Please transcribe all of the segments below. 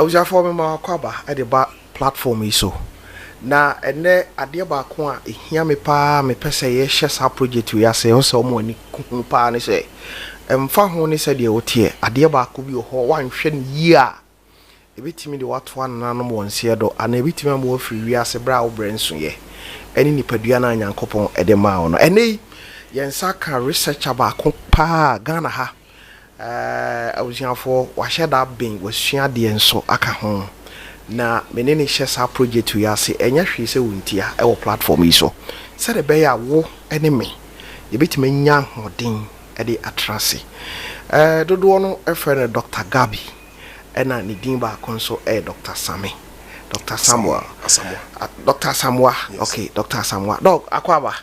was a former Kwaba at the platform so. Na ene ade ba ko a ehia me pa me pese ye hye sa project we ase o so mo ni ku pa ne se emfa ho ne se de wote ade ba ko bi ho wan hwe ne yi a ebetimi de wato ananom wonse do ana ebetimi am wo firi wi ase bra wo brenso ye eni nipadua na nyankopon ede ma wo no ene yensa ka researcher ba ko pa Ghana ha awusiafo wa hye da ben wasua de enso aka ho na menene hye sa project we ase enya hwe se wontia e wo platform yi so se de be ya wo ene me ebetimi nya hoden e de atrase dodo no e frere Dr. Gabi ena ni din ba konso Dr. Sami Dr. Asamoah Dr. Asamoah yes. Okay Dr. Asamoah dog akwaba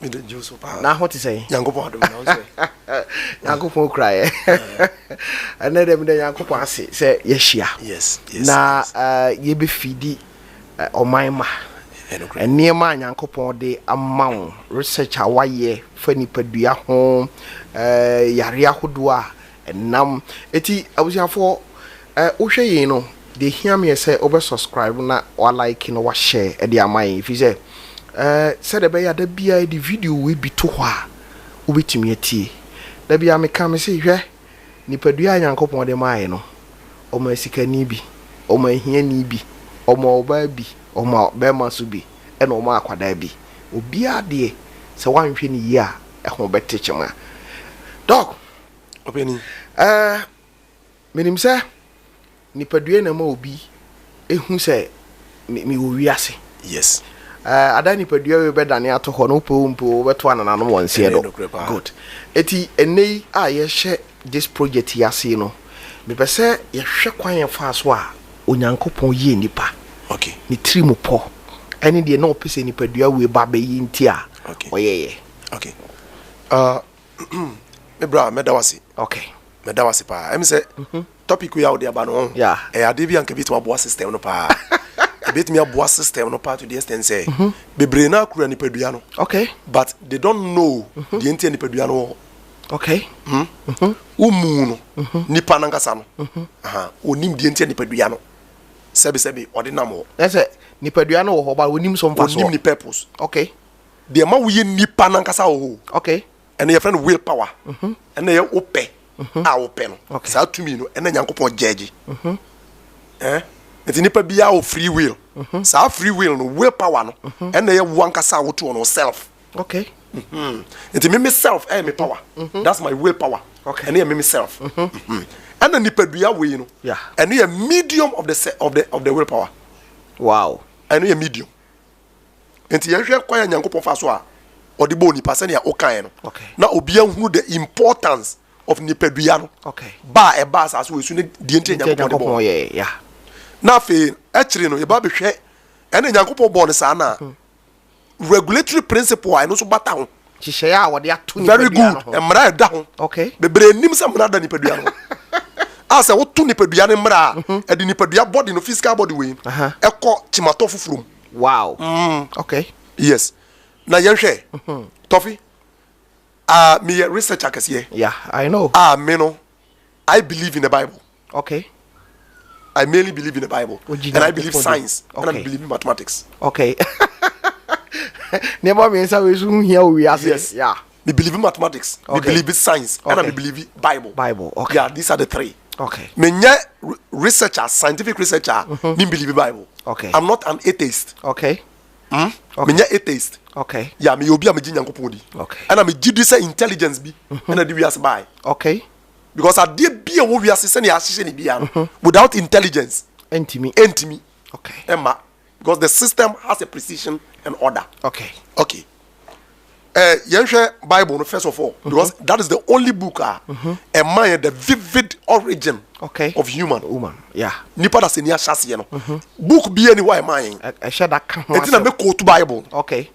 me de juice pa na what is say yankopon adom na say yankopon cry ena dem de yankopon ase say yehia yes na ye be fidi omanma eniema yankopon de amawo research awaye fa nipadua ho yare ahodo a enam eti abusiafo wohwe yi no de hia me say obe subscribe na or like no wa share e de amai if you say said the beya da bia the video we be to hwa obetimi atie da bia me ka me say hwe nipadua yankopon de mai no o ma sika ni bi o ma hia ni bi o ma oba bi o ma be ma so bi e no ma akwada bi obi ade se wanhwe ni yi a e ho betechema dog openi menim say nipadua na ma obi ehu say me wo wiase yes adani padua we bedane ato ho no pompo beto anana no wonse do good eti enei a ye hye this project yase no me pese ye hwe kwan ye fa so a onyankopon ye nipa okay ni trimu po eni de no pese nipadua we ba be yi nti a oyeye okay me bra me dawasi okay me dawasi pa em say topic we out there ba no ade bi anka bi to abo system no pa bit me a system no part to the extent say bebre na akura nipadua no okay but they don't know the entire nipadua no okay umu no nipa nankasa no onim the entire nipadua no sebi ordinam ho that's it nipadua no ho ba onim so mfa so onim ni purpose okay the ma we nipa nankasa ho okay and your friend will power and they ope open okay sa tumi no and nyankopon judge enti nipa bia o free will sa free will no will power no and they one kasa wo to no self okay enti me self me power that's my will power okay and me self and the nipa bia we no yeah and a medium of the will power wow and a medium enti ye hwe kwa nyankopon fa so a odi bo nipa se na o kan no okay na obi ahunu the importance of nipa bia no okay ba sa so we su ne die enti nyankopon yeah na fe actually no ye ba be hwe ene nyankopon bo ne sa na regulatory principle I no so bata ho hihye ya wode ato ni very good emra da ho okay bebre nim se mra da ni padua no asa wo to ni padua ne mra e di ni padua body no physical body we e ko chimato fufurum wow okay yes na ye hwe Tofi me research akase yeah I know me no I believe in the Bible okay I mainly believe in the Bible and I believe science and I believe in mathematics okay never means I was here we are yes yeah me believe in mathematics me believe in science and I believe in Bible okay yeah these are the three okay me researcher scientific researcher me believe in Bible okay I'm not an atheist okay me atheist okay yeah me obi am nyankopon di okay and am give this intelligence bi and I do we as by okay because I did be a wo we as say na ahye ni bia without intelligence entimi okay emma because the system has a precision and order okay yenhwe Bible no first of all because that is the only book a man the vivid origin of human yeah nipa da se ni ahase no book bi any why man I share that kan it na me quote Bible okay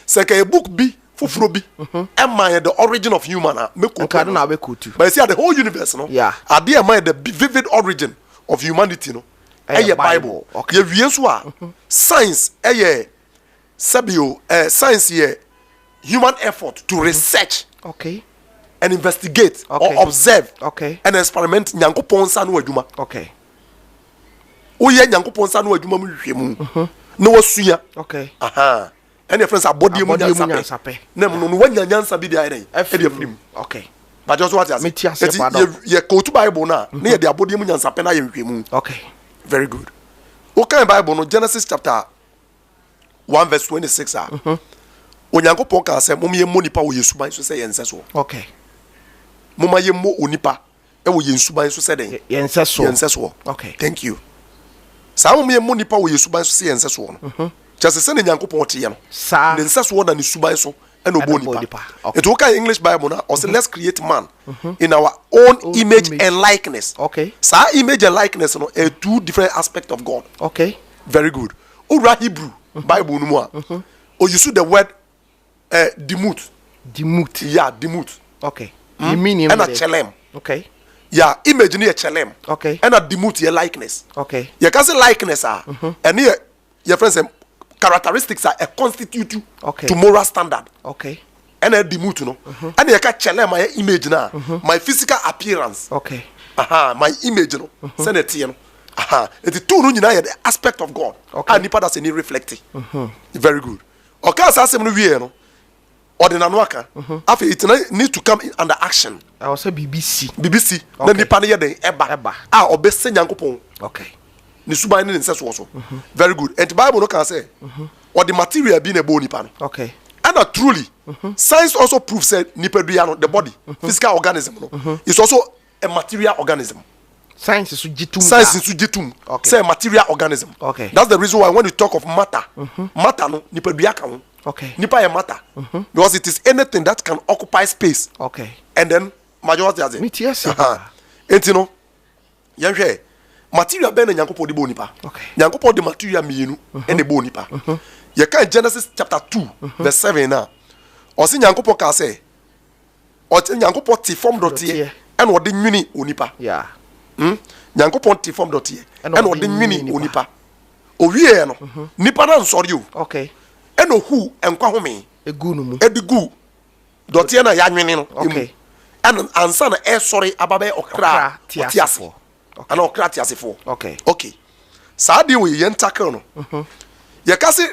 say ka book bi fufuro bi man the origin of human me quote na be quote but see the whole universe no yeah ade man the vivid origin of humanity no Bible okay ye wie so a science sabio science human effort to research and investigate or observe and experiment nyankopon sa no adwuma o ye nyankopon sa no adwuma mu hwehwemu na wasua okay aha and your friends are body mu nyansape na mu no wanya nyansa bi dia e dey afrim okay but just what ye go to Bible na na ye dey body mu nyansape na ye hwehwemu okay very good okay Bible no Genesis chapter 1 verse 26 onyankopon ka say mom ye monipa wo yesuban so say yenseso okay moma ye mo onipa e wo yensuban so say den yenseso okay thank you sa mom ye monipa wo yesuban so say yenseso no just say nyankopon te ye no sa yenseso na ne suban so e no bonipa it okay English Bible na or say let's create man in our own image and likeness okay sa image and likeness no are two different aspects of God okay very good ura Hebrew Bible no mo or you see the word demut yeah demut okay you mean him and a chelem okay yeah image near chelem okay and a demut your likeness okay you can say likeness and here your friends characteristics are a constitute you okay to moral standard okay and a demut no and you can chelem my image na my physical appearance okay my image no send it you know it's two no nyina the aspect of God and nipa that's any reflecting very good okay as asem no wie no ordinary aka after it need to come under action I was say BBC na nipa no ye den eba obese nyankopon okay ni suban ni nse so very good and the Bible no can say or the material be na bo nipa no okay and truly science also proves say nipa dua no the body physical organism no is also a material organism. Science is jitum. Okay. Say material organism. Okay. That's the reason why when you talk of matter, matter no nipa dua kan. Okay. Nipa ya matter. Because it is anything that can occupy space. Okay. And then majority as it. Yes. Enti no. Yanhwe material be na nyankopon de bo nipa. Okay. Nyankopon de material mienu and de bo nipa. You can Genesis chapter 2 verse 7 na. O se nyankopon ka say o te nyankopon ti form dotie and o de nwini onipa. Yeah. Nyankopon ti form dotie and o de nwini onipa. O wie no nipa na nsori o. Okay. Eno hu enkwa home egu no mu. Edigu dotie na ya nwini no. Okay. And ansa na e sori ababe okra tiasefo. Ana okra tiasefo. Okay. Okay. Sa de we yen tackle no. Ye ka say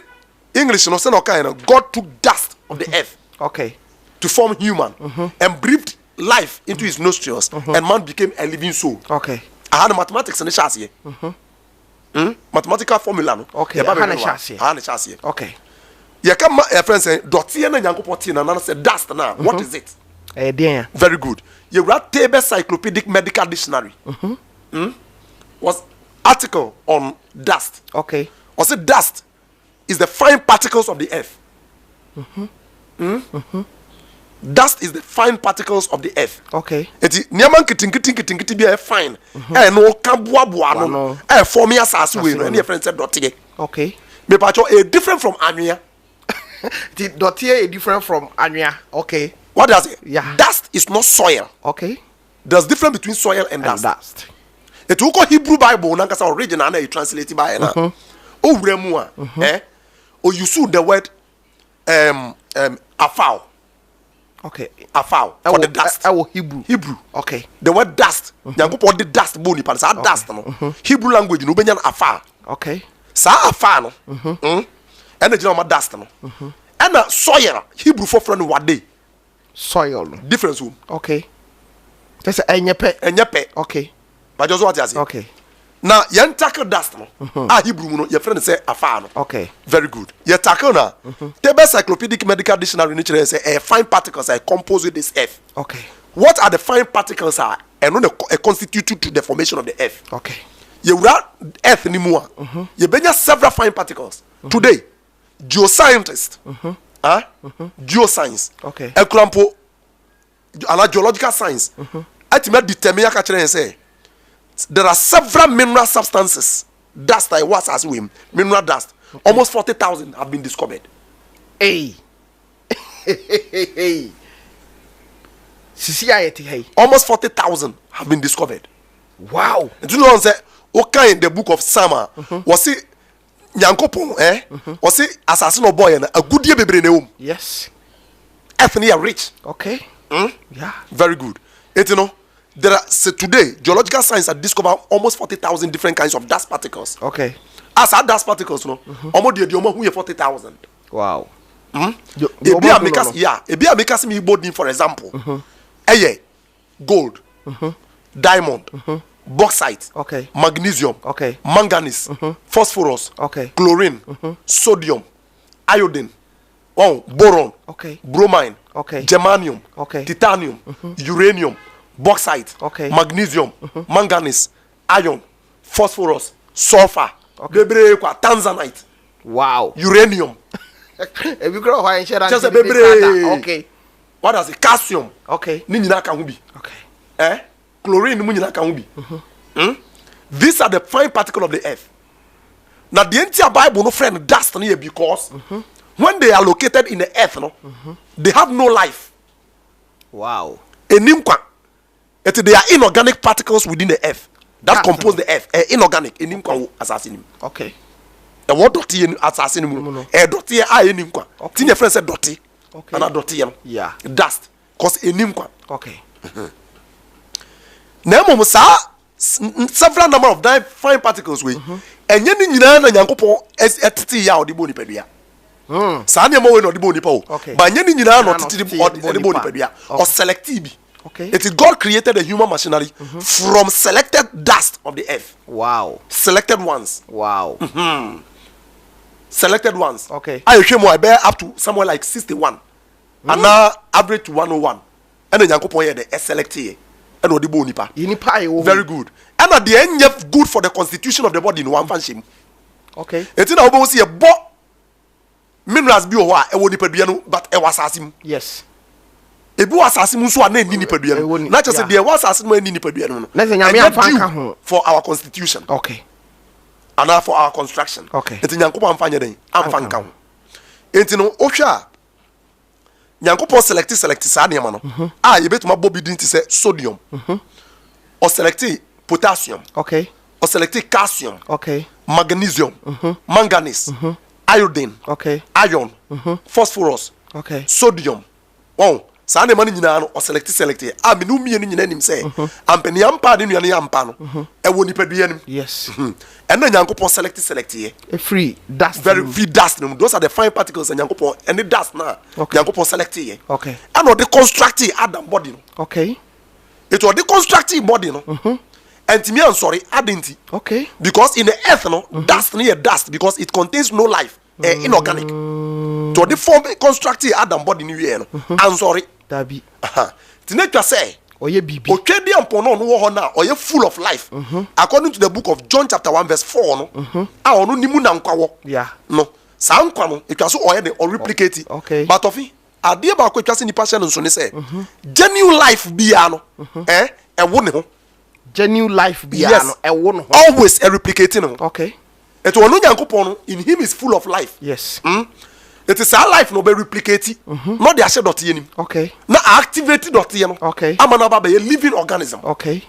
English no say no kind of God took dust of the earth. Okay. To form human and breathed life into his nostrils and man became a living soul. Okay. I had mathematics in the chassis. Mathematical formula no. Okay. I had a chassis. Okay. You come a friend say dotie na nyankopoti na say dust na what is it? Very good. You read Table Encyclopedic Medical Dictionary. Was article on dust. Okay. Was it dust is the fine particles of the earth. Dust is the fine particles of the earth. Okay. Eti niaman kitinkitin be fine. No kan boa no. Form ya sasu we no. Any friend said dotie. Okay. Me pacho a different from anwea. The dotie is different from anwea. Okay. What does it? Yeah. Dust is not soil. Okay. There's difference between soil and dust. It will call Hebrew Bible na kasa original na you translate by na. O wremu a or you see the word afal. Okay. Afal for the dust. Hebrew. Okay. The word dust. Nyankopon the dust boni pa sa dust no. Hebrew language no benya afal. Okay. Sa afal no. And the dust no. And soil Hebrew for friend wade. Soil. Difference room. Okay. That's enyepe. Okay. But just what you say. Okay. Now you tackle dust no. Hebrew no your friend say afar no. Okay. Very good. You tackle na. Table Encyclopedic Medical Dictionary ni say fine particles are composed with this earth. Okay. What are the fine particles are and no constitute to the formation of the earth. Okay. You run earth ni more. You benya several fine particles. Today geoscientists geoscience okay ekrampo ana geological science ultimately determine ka kire say there are several mineral substances dust like what as we mineral dust almost 40,000 have been discovered. Hey hey almost 40,000 have been discovered. Wow. Do you know say okay in the book of Psalm was it Nyankopon was it assassin of boy and a good year bebre neum. Yes. Ethnia rich. Okay. Yeah. Very good. It you know there are today geological science has discovered almost 40,000 different kinds of dust particles. Okay. As our dust particles, no, almost the who 40,000. Wow. Ebia make us me boarding, for example. Gold, diamond, bauxite, okay, magnesium, okay, manganese, phosphorus, okay, chlorine, sodium, iodine, boron, okay, bromine, okay, germanium, okay, titanium, uranium, bauxite, okay, magnesium, manganese, iron, phosphorus, sulfur, okay, tanzanite. Wow. Uranium. If you grow high in just a baby. Okay. What does it? Calcium. Okay. Okay. Chlorine. These are the fine particles of the earth. Now the entire Bible no friend dust here because when they are located in the earth, no, they have no life. Wow. They are inorganic particles within the earth that compose the earth. Inorganic. Assassin. Okay. The word dirty assassin. Dirty your friend said dirty. Okay. And dirty. Yeah. Dust. Cause okay. Now, several number of fine particles we and yen na nyankopon etiti ya odiboni pedua. Sa na mo we no odiboni pa o. But yen nyina no titi odiboni pedua or selective. Okay. It is God created the human machinery from selected dust of the earth. Wow. Selected ones. Wow. Selected ones. Okay. I show I bear up to somewhere like 61. And now average to 101. And then nyankopon here the select here. And odiboni pa. Very good. And at the end, good for the constitution of the body in one function. Okay. It's in our see a bo minerals be owa e woni paduano but e wasasim. Yes. E bi wasasim so na ni paduano. Na just say the wasasim no ni paduano no. Na say nyame amfanka ho for our constitution. Okay. And now for our construction. Okay. It's nyankopon amfanya den amfanka ho. Enti no ohwa nyankopon select sa na no. You betuma bobi din ti say sodium. Or select potassium. Okay. Or select calcium. Okay. Magnesium. Manganese. Iodine. Okay. Iron. Phosphorus. Okay. Sodium. Saa ne mani nyina no or select. Me no mienu nyina nim say ampani ampa de nuane ampa no e wo nipadua nim. Yes. And then nyankopon select here. A free dust. Very free dust. Those are the fine particles and nyankopon and the dust na. Nyankopon select here. Okay. And or the constructive Adam body no. Okay. It was the constructive body no. And to me I'm sorry adding. Okay. Because in the earth no dust near dust because it contains no life. Inorganic. To the form constructive Adam body new year no. I'm sorry. Dabi. Tinetwa say oye bibi. Otwedi ampono no wo na oye full of life. According to the book of John chapter 1 verse 4 no. A ono nimu na nkwa wo. Yeah. No. Sa nkwa no etwa so oye dey or replicate. Okay. But ofi ade ba ko etwa se nipa hye no so ne say genuine life bia no e wo ne ho. Genuine life bia no e wo no ho. Always a replicating no. Okay. Eto ono nyankopon no in him is full of life. Yes. It is our life no be replicate. Not the ashe dot yenim. Okay. Na activate dot yen. Okay. Amana ba be a living organism. Okay.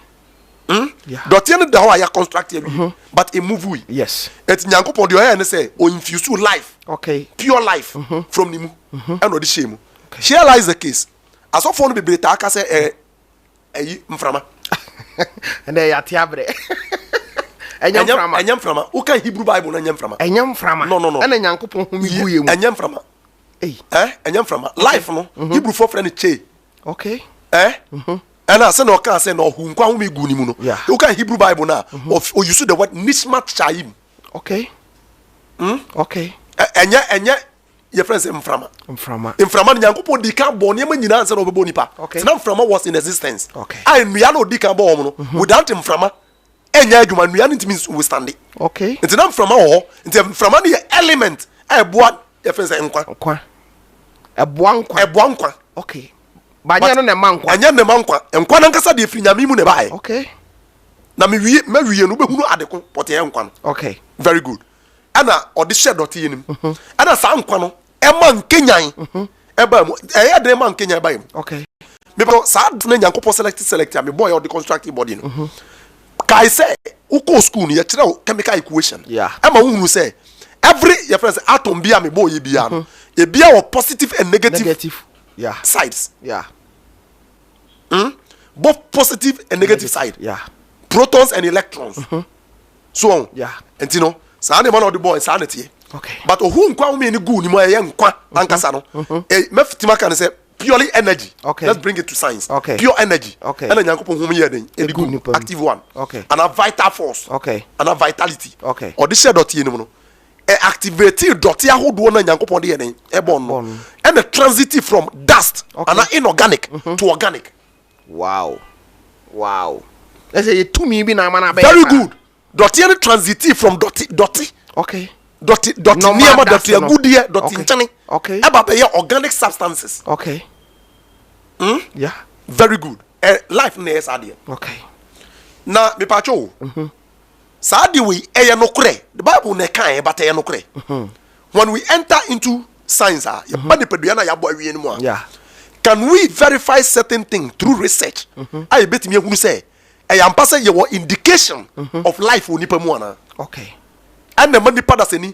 Yeah. Dot yen da ho ya construct but a move we. Yes. Et nyankopon de o say o infuse life. Okay. Pure life from nimu. And odi shame. Here lies the case. As of one be breta aka say mframa. And they are tiabre. Enyam frama. Who can Hebrew Bible na enyam frama? Enyam frama. No. And nyankopon hu mi guye mu. Enyam frama. Enyam frama. Life no. Hebrew for friend che. Okay. And I say no can say no hu nkwa hu mi gu ni mu no. Who can Hebrew Bible na or you see the word nishmat chaim. Okay. Okay. Enya your friends mframa. Mframa nyankopon di kan bo ne ma nyina ansa no bebo nipa. Tina mframa was in existence. Okay. I nua no di kan bo no without mframa enya adwuma nua no ntimi we stand. Okay. Nti na mframa ho nti mframa ne element eboa your friends nkwa. Eboa nkwa. Okay. Ba nya no na ma nkwa. Anya na ma nkwa na nkasa de efiri nyame mu ne bae. Okay. Na me wie no behunu adeko pote nkwa no. Okay. Very good. Ana odi shed dot yenim. Ana sa nkwa no ema nkenyan. Eba mu de ma nkenyan ba yim. Okay. Me bro sa na nyankopon select me boy or the constructive body no. Kai say uko school ni ya kire chemical equation. Yeah. Ema hunu say every your friends atom bia me boy bia no. E bia positive and negative. Yeah. Sides. Yeah. both positive and negative side. Yeah. Protons and electrons. So on. Yeah. And you know, Sani man of the boy sanity. Okay. But who kwa me ni good ni mo young kwa ankasa no. Meftima can say purely energy. Okay. Let's bring it to science. Okay. Pure energy. Okay. And Nyankopon hum here den. E good active one. Okay. And a vital force. Okay. And a vitality. Okay. Or the share dot no no. Activate dot ya ahodo na Nyankopon de den. E bon no. And the transitive from dust and inorganic to organic. Wow. Wow. Let's say to me be na man very good. Dot ya transitive from dotty. Okay. Dot near ma dot ya good here dot intani. Okay. Eba be organic substances. Okay. Yeah. Very good. Life na yes adie. Okay. Na me pacho. Saadi we no kure. The Bible ne kan but no kure. When we enter into science, yeah. Can we verify certain things through research? I bet me who say I am passing your indication of life on nipa muana. Okay. And the money pada seni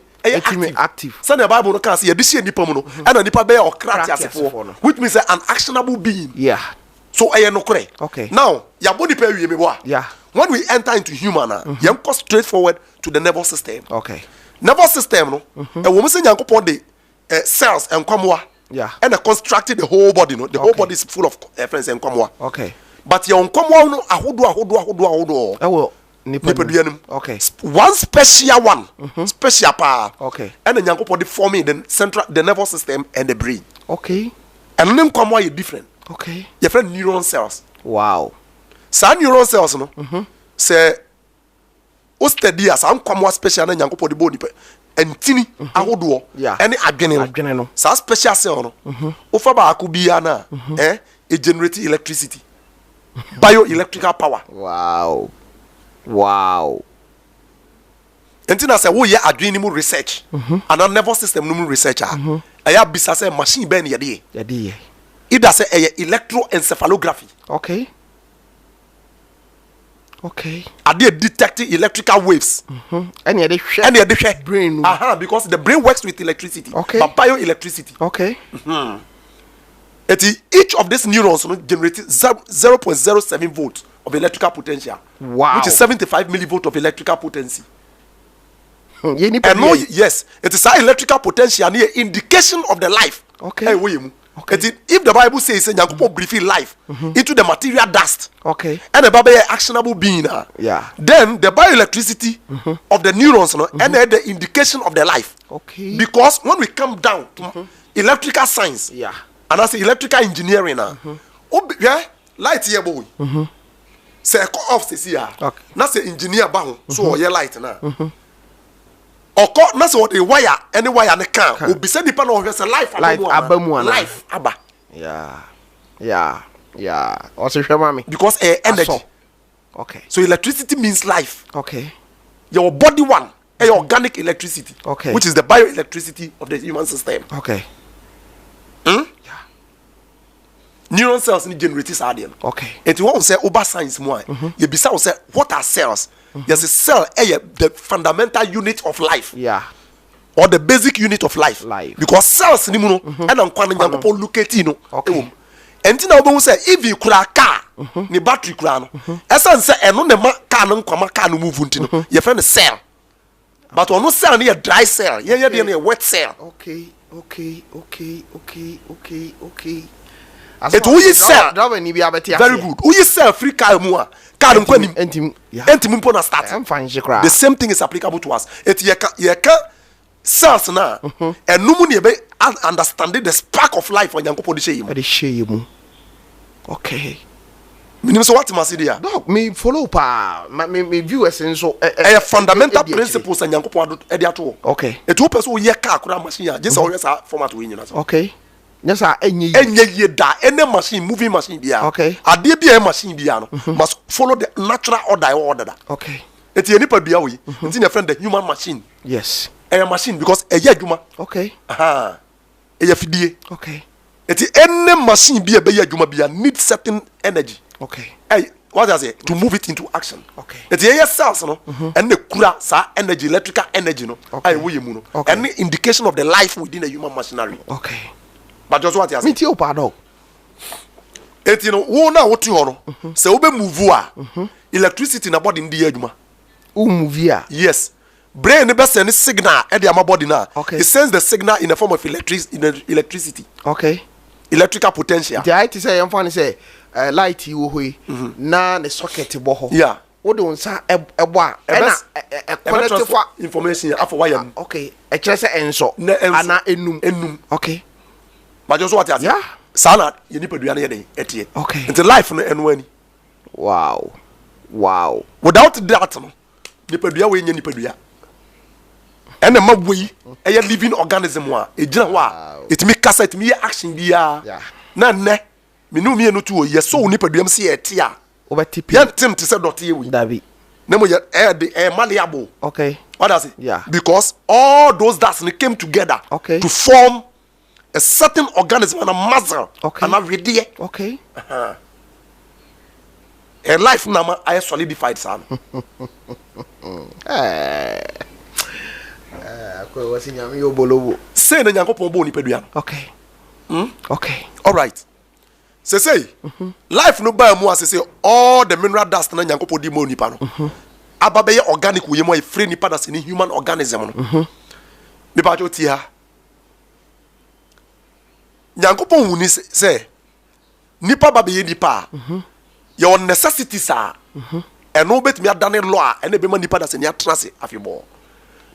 active. So the Bible no can see edition nipa muno and the nipa be or krati which means an actionable being. Yeah. So no kure. Okay. Now ya body pay we me boa. Yeah. When we enter into human, you go straight forward to the nervous system. Okay. Nervous system, no, and woman say you go the cells and kwamwa. Yeah. And constructed the whole body, no, the whole body is full of friends and kwamwa. Okay. But your kwamwa no ahodo. Well, okay. One special one, special power. Okay. And then you go the forming the nervous system and the brain. Okay. And then kwamwa is different. Okay. Your friend neuron cells. Wow. Some neuron cells no say o steady as am kwamwa special na nyankopɔ de body entini ahodo any adwene no sa special cell no o fa ba akubia na it generate electricity bioelectrical power. Wow. Entina say wo ye adwene mu research and an nervous system no mu research aya bisa say machine ben ye de either say electroencephalography. Okay. Are they detecting electrical waves? And they share brain. Because the brain works with electricity. Okay. But bioelectricity. Okay. Each of these neurons generates 0.07 volts of electrical potential. Wow. Which is 75 millivolt of electrical potency. And no, yes, it is our electrical potential an indication of the life. Okay. Okay. If the Bible says Nyankopon breathe life into the material dust, okay, and the Bible actionable being, then the bioelectricity of the neurons, and the indication of the life. Okay. Because when we come down to electrical science, and I say electrical engineering, light here boy, say off this here, not say engineer bound, so light now. Oko na so the wire any wire ne can obi say the panel of life abamu life aba yeah also shema me because energy. Okay, so electricity means life. Okay, your body one organic electricity, okay, which is the bioelectricity of the human system. Okay. Yeah. Neuron cells ni generate sadian. Okay. And you want say over science more. You be say what are cells? Yes, a cell the fundamental unit of life. Yeah. Or the basic unit of life. Because cells ni muno and nkwan nyankopon locate no. Okay. And now we say if you kura car ni battery kura no. Esan say eno ne ma car no nkwa ma car no move nti no. Your friend cell. But ono cell ni a dry cell. Yeah dey a wet cell. Okay. It will you sell very good. Will you sell free car mua? Car entim na start. The same thing is applicable to us. It ye can cells na and no money be understanding the spark of life when Nyankopon dey share you. Okay. Meaning so what must there? No, me follow pa. Me viewers so a fundamental principles and Nyankopon dey ato. Okay. It will person ye car kura machine just always format we nyina. Okay. Yes, any machine, moving machine, okay. A DBA machine, must follow the natural order. Okay. It's a nipple be away. It's in a friend, the human machine. Yes. A machine because a yaguma. Okay. A FDA. Okay. It's any machine be a yaguma need certain energy. Okay. Hey, what does it? To move it into action. Okay. It's a cells, no? And the kura sa energy, electrical energy, no? Okay. Any indication of the life within the human machinery. Okay. But just what you me too, pardon. Et you know, wo na what you hono. Se obe move a electricity na body ndi adwuma. Move ya. Yes. Brain ne be send signal e dey am body na. Okay. It sends the signal in the form of electricity. Okay. Electrical potential. The IT say am fan say light wo hoi na the socket bo ho. Yeah. Wo do nsa ebo a na connect for information after wire. Okay. E kire say enso ana enum. Okay. But just what you say. Yeah. Sana ye nipadua na ye dey etie. Okay. Into life no enu ani. Wow. Wow. Without that no nipadua we nya nipadua. And the mab we a living organism wa ejina ho a etimi kasa etimi ye action bia. Yeah. Na ne me no me no to ye so nipadua se ye tie a. Obetipi. Yan tim te se dot ye we. Dabi. Na mo ye malleable. Okay. What does it? Yeah. Because all those dots came together okay. to form a certain organism and a muscle. Okay. And a radiate. Okay. A life nama I solidified son. Say na nyanko pombo ni pedua. Okay. Okay. All right. Say life no buy more say all the mineral dust na nyanko podi mo nipa no. Aba be organic we mo e free nipa da se ni human organism no. Me ba jo ti ha. Nyankopon hu ni say nipa ba be ye nipa your necessities are eno betimi adane law a ene be ma nipa da se ni atrase afebo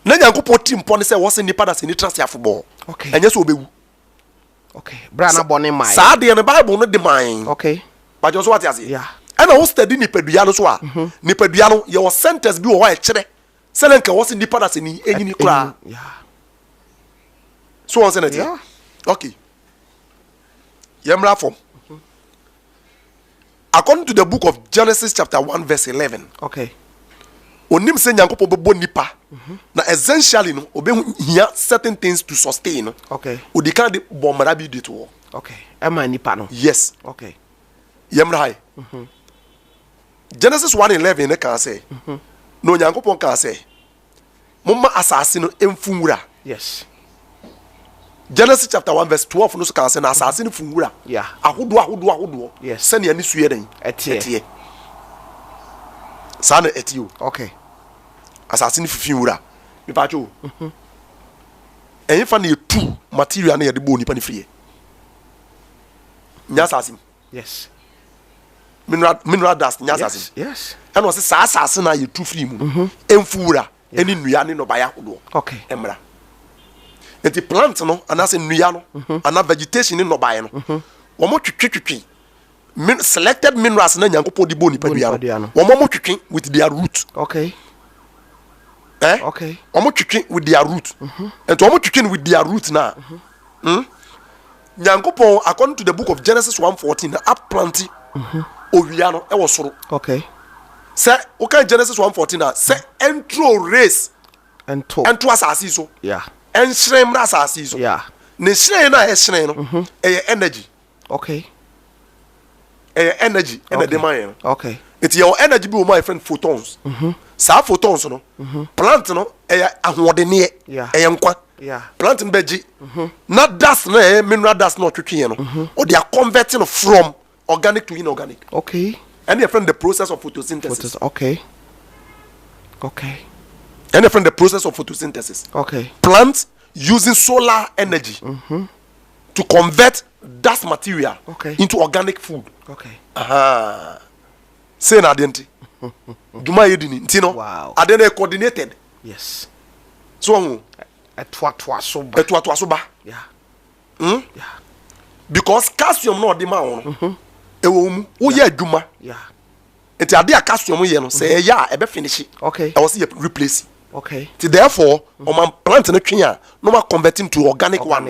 na Nyankopon tim pon say wo se nipa da se ni trase afebo okay enye so obewu okay bra na bone mai sa de ne bible no de mai okay ba jo so what ase yeah ena wo study nipadua no so a nipadua no ye wo sentence bi wo wa e kire se na nka wo se nipa da se ni enyini kura yeah so on say na yeah okay Yemra form. According to the book of Genesis chapter 1 verse 11. Okay. Onim se Nyankopon bebo nipa. Na essentially no obe here certain things to sustain. Okay. Odika de bomara bi de to. Okay. Ema nipa no. Yes. Okay. Yemra hai. Genesis 1:11 ne kan say. No Nyankopon kan say. Momma asase no emfunwura. Yes. Genesis chapter 1 verse 12 no so kan say na asase no funwura. Yeah. Ahodo. Yes. Se ne ani suye den. Etie. Sana etio. Okay. Asase no fifinwura. Me pa cho. Enfa na etu material na ye de bo nipa ni free. Nya asase. Yes. Mineral dust nya asase. Yes. And was sa asase na ye tu free mu. Emfuwura eni nua ne no ba ya hodo. Okay. Emra. Enti plant no anase nua no ana vegetation no ba ye no. Wo mo twetwetwe. Selected minerals na Nyankopon di bo nipa dua no. Wo mo twetwe with their root. Okay. Okay. Wo mo twetwe with their root. Enti wo mo twetwe with their root na. Nyankopon according to the book of Genesis 1:14 na plant owia no e wo soro. Okay. Say okay Genesis 1:14 na say entro race entro asase so. Yeah. Enhyerem na asase so. Yeah. Ne hyerem na hyerem no energy. Okay. Energy and the man. Okay. It's your energy be my friend photons. Sa photons no. Plant no ahwodene nkwa. Yeah. Plant beji. Not dust no mineral dust no twetwe no. Or they are converting from organic to inorganic. Okay. And your friend the process of photosynthesis. Okay. Okay. And your friend the process of photosynthesis. Okay. Plants using solar energy to convert dust material into organic food. Okay. Say na denti. Duma yedini ntino. Wow. Adene coordinated. Yes. So etwa so ba. Yeah. Yeah. Because calcium no de ma won. Ewo mu. Wo ye adwuma. Yeah. Enti ade a calcium ye no say ya e be finish. Okay. I was replace. Okay. Therefore, on plant no twen a no ma converting to organic one.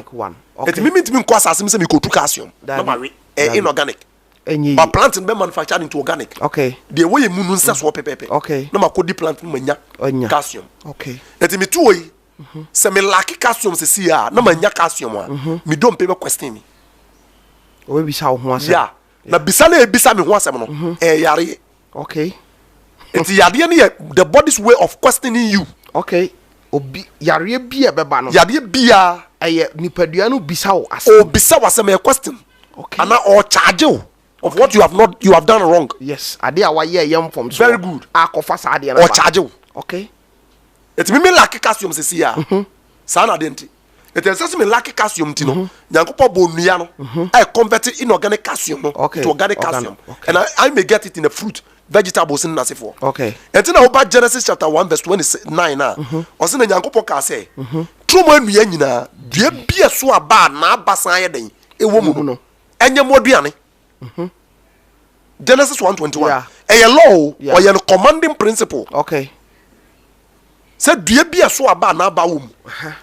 Okay. Enti me ntimi nko asase me say me ko tu calcium. No ma we inorganic. But planting be manufactured into organic. Okay. The way you move nonsense so pepe. Okay. No ma ko di plant manya calcium. Okay. Eti me tuo yi. Se me lack calcium se si a, no manya calcium a. Me don pay me question me. O be bisa ho asem. Yeah. Na bisa na e bisa me ho asem no. Yare. Okay. Eti yade ne the body's way of questioning you. Okay. Obi yare bia beba no. Yade bia nipadua no bisa wo asem. O bisa wo asem e question. Okay. Ana o charge o of what you have done wrong. Yes, ade a waye yam from so. Very good. Akofa sa ade na. Or charge you. Okay. It me lack calcium se sia. Sa na denti. It is me lack calcium tino. Nyankopɔ bonua no. I convert it in organic calcium no to organic calcium. And I may get it in the fruit, vegetables in nasifo. Okay. And then about Genesis chapter 1 verse 29 na. Ɔse na Nyankopɔ ka say, "True man nua nyina, dua bia so aba na abasan ye den. Ewo mu no. Enye moduane." Genesis 1:21. Yeah. A law or a commanding principle. Okay. Said dua bia so aba na aba wo mu.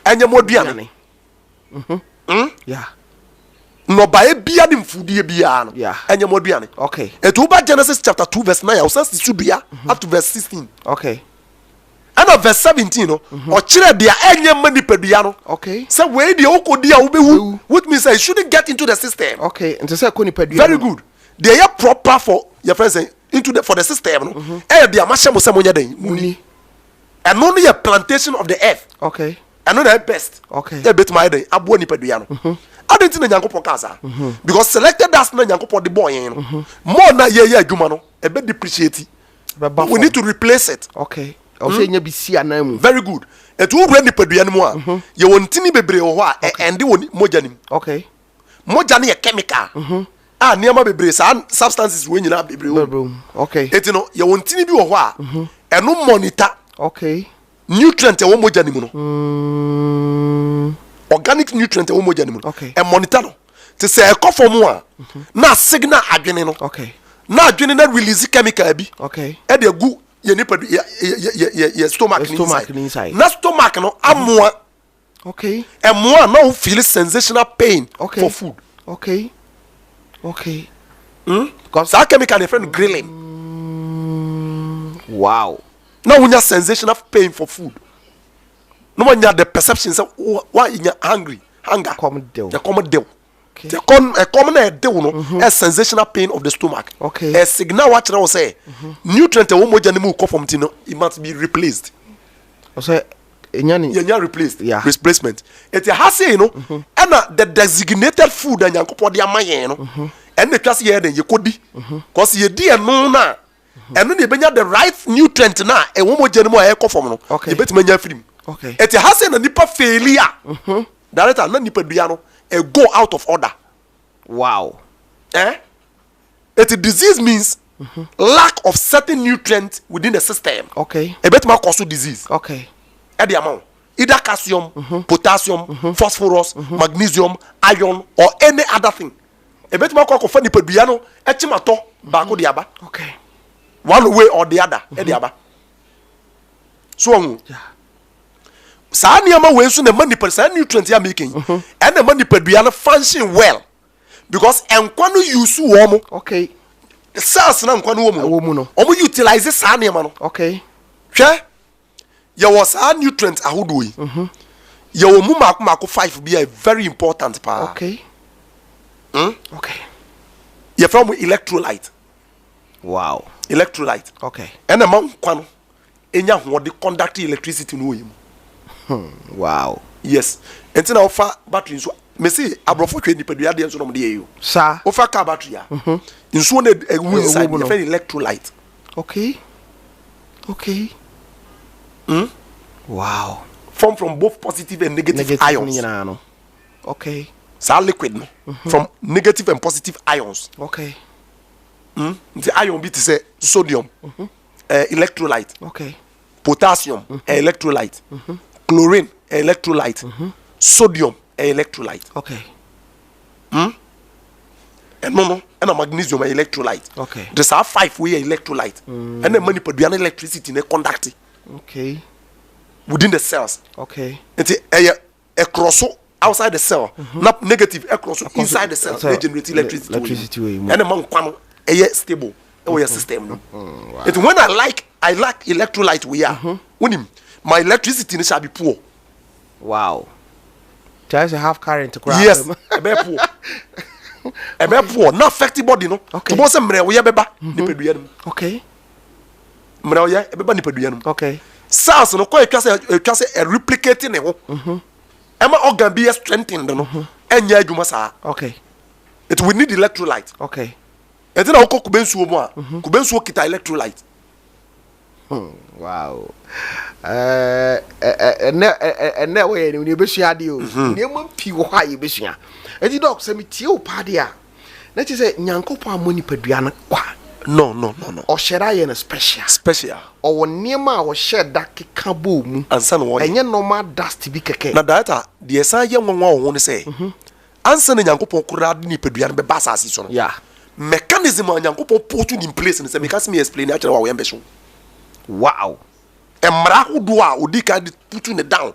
Enye moduane. Yeah. No ba bia nim fudie bia no. Yeah. Enye moduane. Okay. Etuba Genesis chapter 2 verse 9. Osa sisu dua up to verse 16. Okay. And verse 17 no. O kire dia enye manipadua no. Okay. Say we dia okodi a wo bewu. Which means it shouldn't get into the system. Okay. And say ko nipadua. Very good. They are proper for your friends into the for the system no. Eh dia ma hye mo se mo nya den. Muni. And only a plantation of the earth. Okay. And not the best. Okay. A bit my day. Abo nipadua no. I don't think Nyankopɔ kasa. Because selected us na Nyankopɔ de boy no. More na ye adwuma no. E be depreciate. We need to replace it. Okay. Also nya bi si anam. Very good. Et wo bra nipadua no mu a, ye wontini bebre wo ho a ende wo mogya nim. Okay. Mogya no ye chemical. Ah, niama bebre sa substances we nyina bebre wo. Okay. Et no ye wontini bi wo ho a, eno monitor. Okay. Nutrient e wo mogya nim no. Organic nutrient e wo mogya nim no. Okay. E monitor no. Te say e kɔ fam a, na signal adwene no. Okay. Na adwene na release chemical bi. Okay. E de gu ye nipa ye stomach inside. Na stomach no amoa. Okay. Emoa now feel sensational pain for food. Okay. Okay. Because that chemical is friend grilling. Wow. Now when you sensational pain for food. No one have the perception say why you hungry, hunger. Common deal. The common deal. Okay. The common deal no a sensational pain of the stomach. Okay. A signal what I was say. Nutrient e wo moja nimu ko from tino it must be replaced. Also Enya replaced. Yeah. Replacement. It has say no and the designated food and Nyankopɔ de amaye no. And the class here then you could be because you dear no na and then you benya the right nutrient na e wo moja nimu e ko from no. You bet menya film. Okay. It has say na nipa failure. Director na nipa dua no e go out of order. Wow. It disease means lack of certain nutrients within the system. Okay. A bit more cause disease. Okay. At the amount. Either calcium, potassium, phosphorus, magnesium, iron, or any other thing. A bit more cause of nipaduano, echimato, bako diaba. Okay. One way or the other. Ediaba. So, yeah. Sa niyama we so na money per nutrients you are making and the money nipadua no function well because enkwa no use wo mo. Okay. Cells na nkwa no wo mu no. Omo utilize sa niyama no. Okay. Hwe ye was our nutrients ahodo yi. Ye wo mu mako 5 be a very important pa. Okay. Okay. Ye from electrolyte. Wow. Electrolyte. Okay. And the man kwa no enya ho de conduct electricity no yi mu. Wow. Yes. Enti na offer battery so me say abrofo twa nipadua de enso no de yeyo. Sir. Offer car battery a. Nso na ewu inside the very electrolyte. Okay. Okay. Wow. Form from both positive and negative ions. Okay. So liquid no. From negative and positive ions. Okay. The ion bit is sodium. Electrolyte. Okay. Potassium, electrolyte. Chlorine, electrolyte. Sodium, electrolyte. Okay. And no, and a magnesium, electrolyte. Okay. There's a 5-way electrolyte. And then manipulate electricity in a conducting. Okay. Within the cells. Okay. It's a cross outside the cell. Not negative, a cross inside the cell. They generate electricity. And a man stable. Our system. Wow. It's when I like electrolyte we are. When my electricity shall be poor. Wow. Just have current to cry. Yes. A be poor. A be poor. Not affect body no. Okay. To boss mre we beba nipadua no. Okay. Mre we beba nipadua no. Okay. Cells no ko etwa se replicating ne ho. Ema organ be strengthened no. Enya adwuma sa. Okay. It we need electrolyte. Okay. enti na wokɔ kubensuo mu a kubensuo kita electrolyte. Wow. And way when you be shadio, Neman P. Why you be shia. And the dog send me to party. Let you say, Yankopa money pediana. No. Or shed I in a special. Or Nema or shed that kaboom. And son, and yet no more dust to be keke. Na data, the Esa young one won't say. Answer the Yankopo could ni pediana be bassa season. Yeah. Mechanism on Yankopo put in place and say, because me explain actually our ambition. Wow. Emra udua udika put in the down.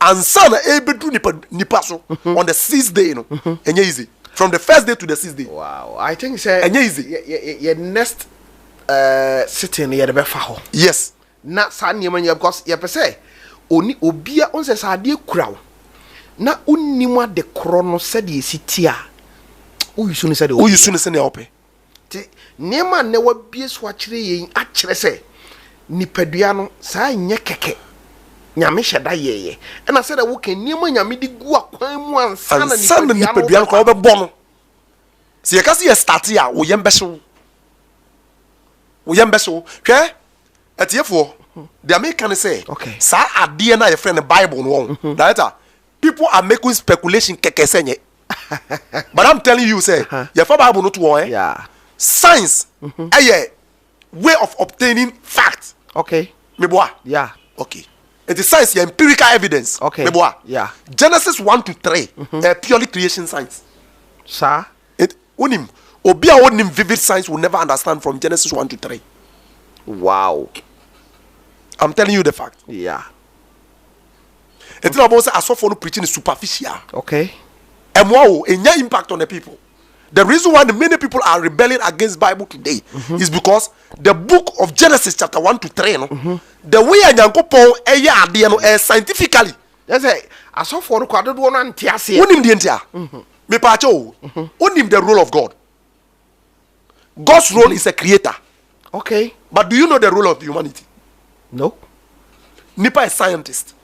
And son able to nipa so on the 6th day, you know. And easy. From the first day to the 6th day. Wow. I think say and easy. Your next sitting here the befaho. Yes. Na sa nneɛma nyɛ because yɛ pɛ sɛ oni obia on sɛ sa adeɛ kura wo na unnim ade korɔ no sɛ de esi a uyisu ne sɛ de uyisu ne sɛ ne opɛ ti nneɛma na wabie so akyerɛ yɛn akyerɛ sɛ nipadua no saa nyɛ kɛkɛ nyame hyɛ da yɛyɛ ɛna sɛ da wo kan nneɛma nyame de gu akwan mu ansa na nipadua no ko bɛbɔ no sɛ yɛ ka sɛ yɛ start a wo yɛm bɛhyew hwɛ atiefo the American say okay sa adeɛ na yɛ friend the Bible no that people are making speculation keke senye but I'm telling you say your Bible no to yeah science a way of obtaining facts okay me boy yeah okay it is science your empirical evidence okay me boy yeah Genesis 1 to 3 purely creation science sir it unim obi a wonim vivid science will never understand from Genesis 1 to 3 wow I'm telling you the fact yeah it's not about say asofo no preaching is superficial okay and wow enya impact on the people. The reason why the many people are rebelling against Bible today is because the book of Genesis chapter 1 to 3 no the way Nyankopon eye ade no scientifically that's say asofo no kwado do no antiase onim de ntia me pa cho onim the role of God. God's role is a creator, okay, but do you know the role of humanity? No. Nipa is scientist.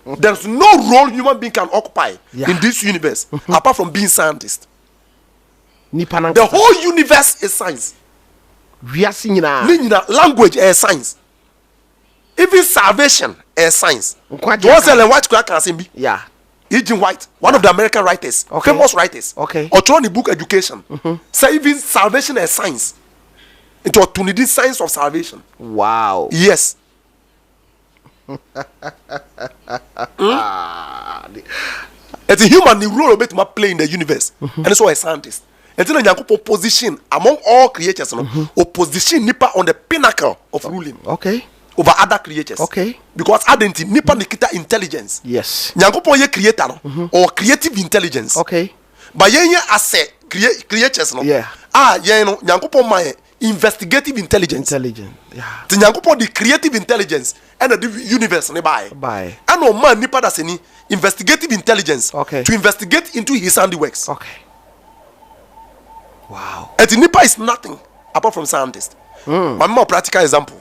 There's no role human being can occupy in this universe apart from being scientist. The whole universe is science. Language is science. Even salvation is science. Yeah. Eugene White, one of the American writers, famous writers, author the book Education, say even salvation is science. It was to the science of salvation. Wow. Yes. It's a human the role of it to play in the universe, and it's also a scientist. And then Nyankopon position among all creatures, or position nipa on the pinnacle of ruling. Okay. Over other creatures. Okay. Because identity nipa nikita intelligence. Yes. Nyankopon ye creator or creative intelligence. Okay. But ye as creatures no. Yeah. Ye no Nyankopon my investigative intelligence. Yeah. The Nyankopon the creative intelligence and the universe nearby. Bye. And no man nipa that's any investigative intelligence. Okay. To investigate into his handiworks. Okay. Wow. And the nipa is nothing apart from scientist. One more practical example.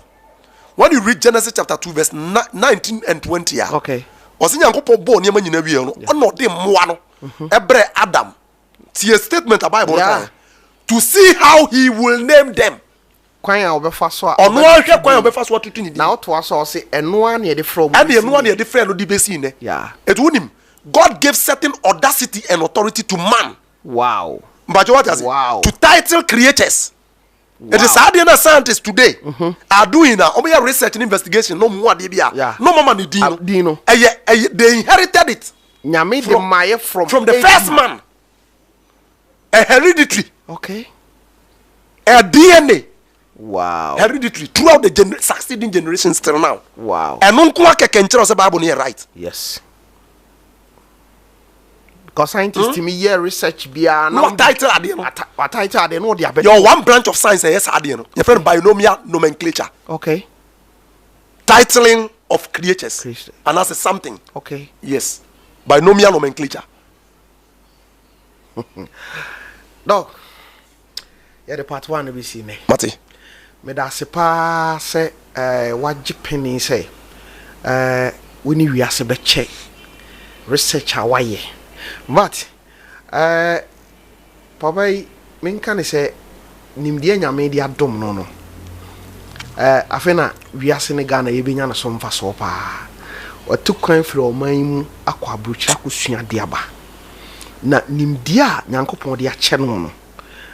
When you read Genesis chapter 2 verse 19 and 20 okay. Osi Nyankopon bo niema nyina wie no ono de mmoa no ebre Adam tie statement about Bible to see how he will name them. Kwan a obefa so a ono ahwe kwan a obefa so tutu ni na oto aso se eno a na ye de from and eno a na ye de frɛ no di besi ne yeah it wonim God gave certain audacity and authority to man. Wow. But what does wow. To title creators. Wow. It is hard enough scientists today are doing research and investigation. No more, yeah. No more money. Dino. They inherited it from the first man. A hereditary. Okay. A DNA. Wow. Hereditary throughout the succeeding generations till now. Wow. And no one can tell us about Bible right. Yes. Because scientists to me yeah research bia no title ade no what title ade no dia your one branch of science yes ade no your friend binomial nomenclature. Okay. Titling of creatures. And that's something. Okay. Yes. Binomial nomenclature. No. Yeah, the part 1 we see me. Mati. Me da se pa se waji penny say we ni wiase be check research awaye. But Papa menka ne sɛ nimdeɛ nyame de adom no afei na wiase ne Ghana yɛbɛnya no so mfa so paa watu kwan firi ɔman mu akɔ aburukyira akɔsua de aba na nimdeɛ a nyankopɔn de akyɛ no no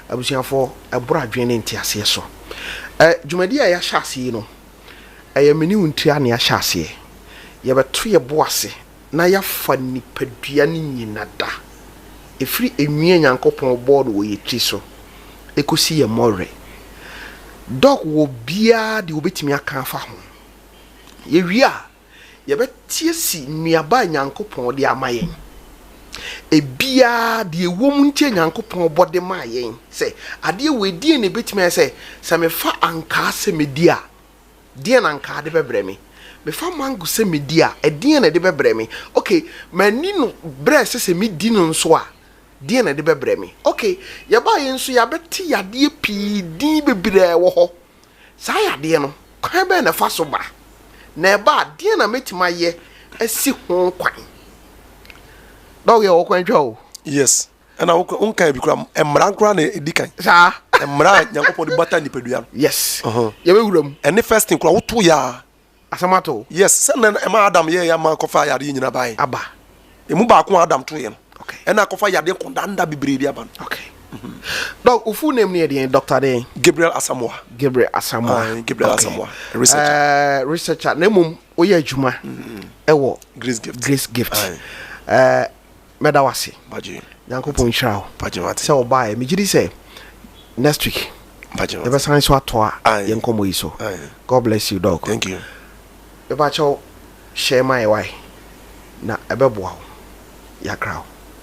abusuafo ɛboro adwene ne ntiaseɛ so dwumadi a yɛahyɛ aseɛ no ɛyɛ meni wontua ne yɛahyɛ aseɛ yɛbɛto yɛ boase na yɛafa nipadua ne nyina da ɛfiri enwie nyankopɔn bɔɔdo wɔ yɛtiri so ɛkɔsi yɛ mmɔwerɛ dɔk wɔ biara de wobɛtumi aka afa ho yɛwie a yɛbɛtie si nnuaba nyankopɔn de ama yɛn ebia de ewom ntie nyankopɔn bɔde ma yɛn sɛ adeɛ wɔ die ne bɛtumi sɛ sɛ mefa ankaa sɛ medi a deɛ na ankaa de bɛbrɛ me mefa mango sɛ medi a ɛdeɛ na de bɛbrɛ me okay mani no brɛ sɛ medi no nso a deɛ na de bɛbrɛ me okay yɛba yɛn nso yɛbɛte yadeɛ pii din bebree wɔ hɔ saa yadeɛ no kwan bɛ na fa so ba na ɛba deɛ na metima yɛ asi ho kwan dɔw yɛ wɔ kwan twa o yes ɛna wonka bi kura mmara nkora na ɛdi kan saa mmara nyankopɔn de bata nipadua no yes yɛbɛwura mu ɛne first thing kora woto yɛ Asamato yes sɛ na ɛma Adam yɛ ma kɔfa yadeɛ nyina bae aba ɛmu baako Adam to yɛ no okay ɛna kɔfa yadeɛ kɔdanda bebree de aba no okay dɔw ufu name ne yɛ Dr. Den Gabriel Asamoah Gabriel Asamoah researcher na mmom oyɛ adwuma ɛwɔ Grace Gift meda wase nyankopɔn nhyira wo sɛ ɔbaeɛ megyedi sɛ next week yɛbɛsan so atoa yɛn nkɔmmɔ yi so God bless you dog thank you yɛbɛkyɛw share my way na ɛbɛboa wo yakra wo